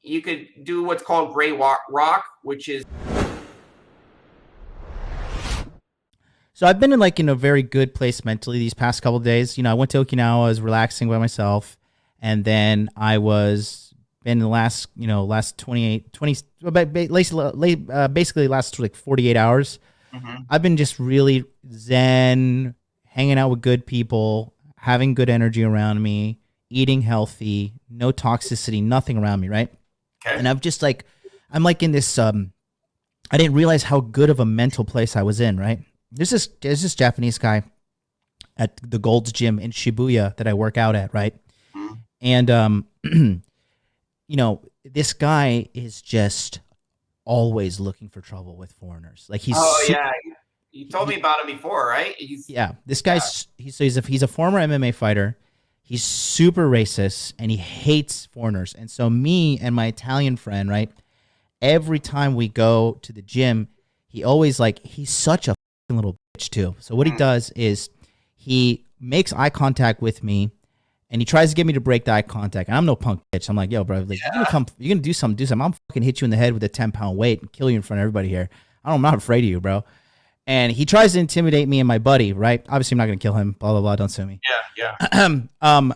you could do what's called gray rock, which is. So I've been in a very good place mentally these past couple of days. I went to Okinawa, I was relaxing by myself, and then I was in the last basically last like 48 hours. Mm-hmm. I've been just really zen, hanging out with good people, having good energy around me, eating healthy, no toxicity, nothing around me, right? Okay. And I'm like in this I didn't realize how good of a mental place I was in, right? There's this Japanese guy at the Gold's Gym in Shibuya that I work out at, right? Mm-hmm. And this guy is just always looking for trouble with foreigners. Like yeah, you told me about him before, right? This guy's he's a former MMA fighter. He's super racist and he hates foreigners. And so me and my Italian friend, right? Every time we go to the gym, he always he's such a little bitch too. So what he does is he makes eye contact with me and he tries to get me to break the eye contact. And I'm no punk bitch. I'm like, yo, bro, you're gonna do something. I'm fucking hit you in the head with a 10-pound weight and kill you in front of everybody here. I'm not afraid of you, bro. And he tries to intimidate me and my buddy, right? Obviously, I'm not gonna kill him. Blah blah blah. Don't sue me. Yeah.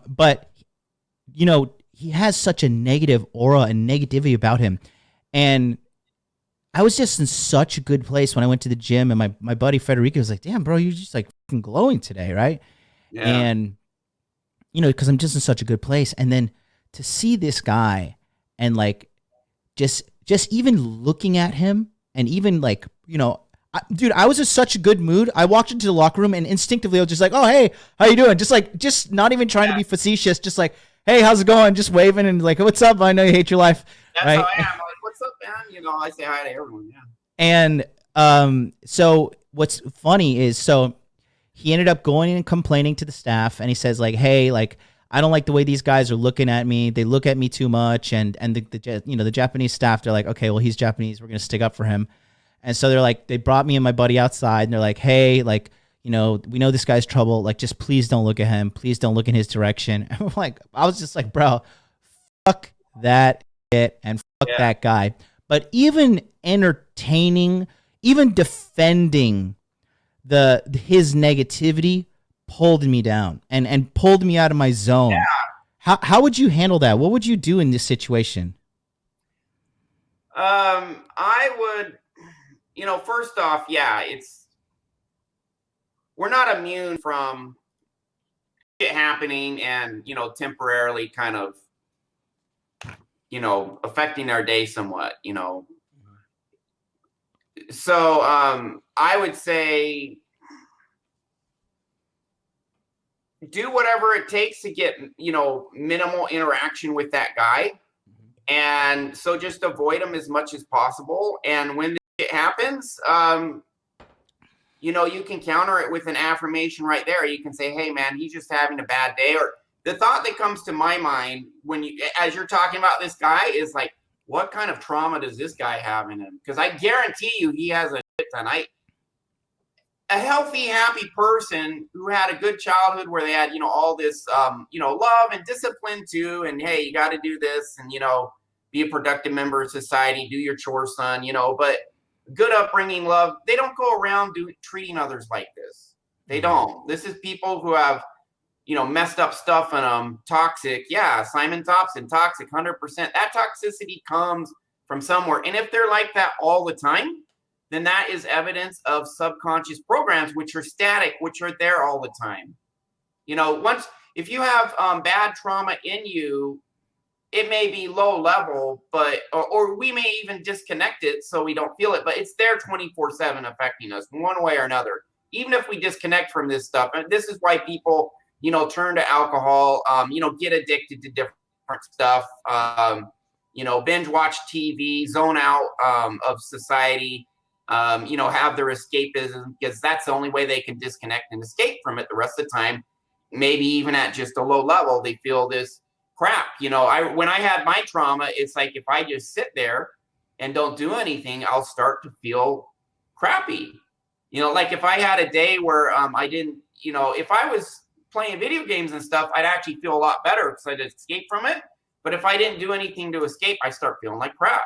But he has such a negative aura and negativity about him, and I was just in such a good place when I went to the gym, and my buddy Federico was like, "Damn, bro, you're just like fucking glowing today, right?" Yeah. And because I'm just in such a good place, and then to see this guy and just even looking at him, and even dude, I was in such a good mood. I walked into the locker room and instinctively I was just like, "Oh, hey, how you doing?" Just not even trying to be facetious, just like, "Hey, how's it going?" Just waving and like, "What's up? I know you hate your life." That's right? how I am. I'm like, "What's up, man?" I say hi to everyone. Yeah. And so what's funny is he ended up going and complaining to the staff, and he says "Hey, I don't like the way these guys are looking at me. They look at me too much." And the Japanese staff, they're like, "Okay, well, he's Japanese. We're gonna stick up for him." And so they brought me and my buddy outside, and they're like, "Hey, we know this guy's trouble. Just please don't look at him. Please don't look in his direction." And I was just like, "Bro, fuck that shit and fuck that guy." But even entertaining, even defending his negativity pulled me down and pulled me out of my zone. Yeah. How would you handle that? What would you do in this situation? I would. First off, we're not immune from it happening and, temporarily kind of, affecting our day somewhat, So, I would say do whatever it takes to get, minimal interaction with that guy. And so just avoid him as much as possible. And when it happens, you can counter it with an affirmation right there. You can say, "Hey, man, he's just having a bad day." Or the thought that comes to my mind as you're talking about this guy is like, what kind of trauma does this guy have in him? Because I guarantee you he has a shit ton. A healthy, happy person who had a good childhood where they had, all this, love and discipline too. And hey, you got to do this and, be a productive member of society, do your chores, son, but good upbringing, love. They don't go around treating others like this. They don't. This is people who have, messed up stuff in them, toxic. Yeah, Simon Thompson, toxic, 100%. That toxicity comes from somewhere. And if they're like that all the time, then that is evidence of subconscious programs, which are static, which are there all the time. If you have bad trauma in you, it may be low level, or we may even disconnect it so we don't feel it, but it's there 24/7 affecting us one way or another. Even if we disconnect from this stuff, and this is why people, turn to alcohol, get addicted to different stuff, binge watch TV, zone out of society, have their escapism, because that's the only way they can disconnect and escape from it. The rest of the time, maybe even at just a low level, they feel this crap. When I had my trauma, it's like if I just sit there and don't do anything, I'll start to feel crappy. If I had a day where I didn't, if I was playing video games and stuff, I'd actually feel a lot better because I'd escape from it. But if I didn't do anything to escape, I start feeling like crap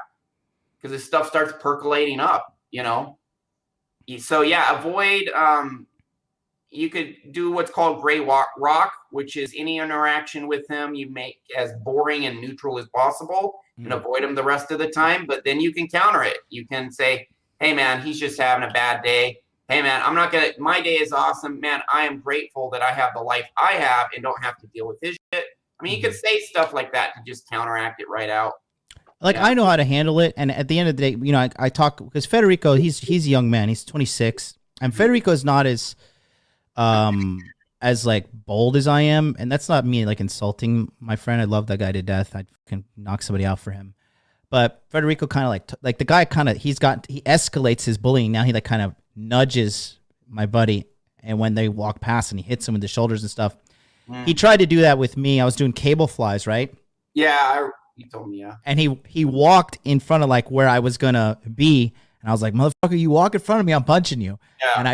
because this stuff starts percolating up, you know? So yeah, avoid, you could do what's called gray rock, which is any interaction with him you make as boring and neutral as possible and avoid him the rest of the time. But then you can counter it. You can say, hey man, he's just having a bad day. Hey man, I'm not gonna, my day is awesome. Man, I am grateful that I have the life I have and don't have to deal with his shit. I mean, you could say stuff like that to just counteract it right out. Like, I know how to handle it. And at the end of the day, you know, I talk, because Federico, he's a young man. He's 26. And Federico is not as like bold as I am. And that's not me like insulting my friend. I love that guy to death. I can knock somebody out for him. But Federico kind of like the guy kind of, he escalates his bullying. Now he like kind of nudges my buddy. And when they walk past and he hits him with the shoulders and stuff. He tried to do that with me. I was doing cable flies, right? Yeah, he told me, yeah. And he walked in front of like where I was gonna be, and I was like, "Motherfucker, you walk in front of me, I'm punching you." Yeah. And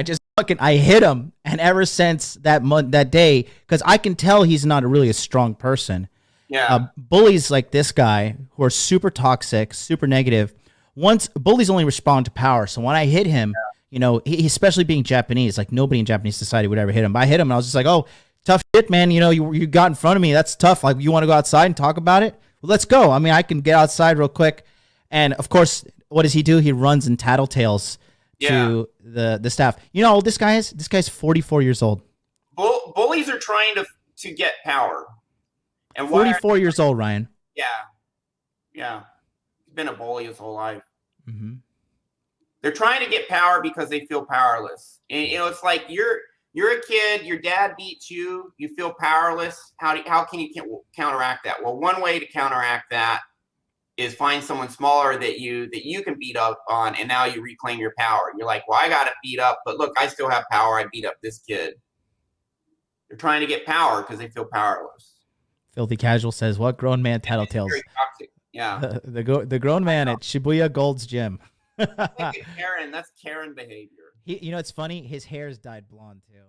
I hit him. And ever since that day, because I can tell he's not really a strong person. Yeah. Bullies like this guy who are super toxic, super negative. Bullies only respond to power. So when I hit him, you know, he especially being Japanese, like nobody in Japanese society would ever hit him. But I hit him, and I was just like, "Oh, tough shit, man. You know, you got in front of me. That's tough. Like, you want to go outside and talk about it? Well, let's go. I mean, I can get outside real quick." And of course, what does he do? He runs and tattletales to the staff. You know how old this guy is? This guy's 44 years old. Bullies are trying to get power. And 44 years old, Ryan. Yeah. Yeah. He's been a bully his whole life. Mm-hmm. They're trying to get power because they feel powerless. And, you know, it's like you're a kid, your dad beats you, you feel powerless. How can you counteract that? Well, one way to counteract that is find someone smaller that you can beat up on, and now you reclaim your power. You're like, well, I got it beat up, but look, I still have power. I beat up this kid. They're trying to get power because they feel powerless. Filthy Casual says, "What grown man tattletales?" Very toxic. Yeah. The grown man at Shibuya Gold's gym. Karen, that's Karen behavior. You know, it's funny. His hair's dyed blonde too.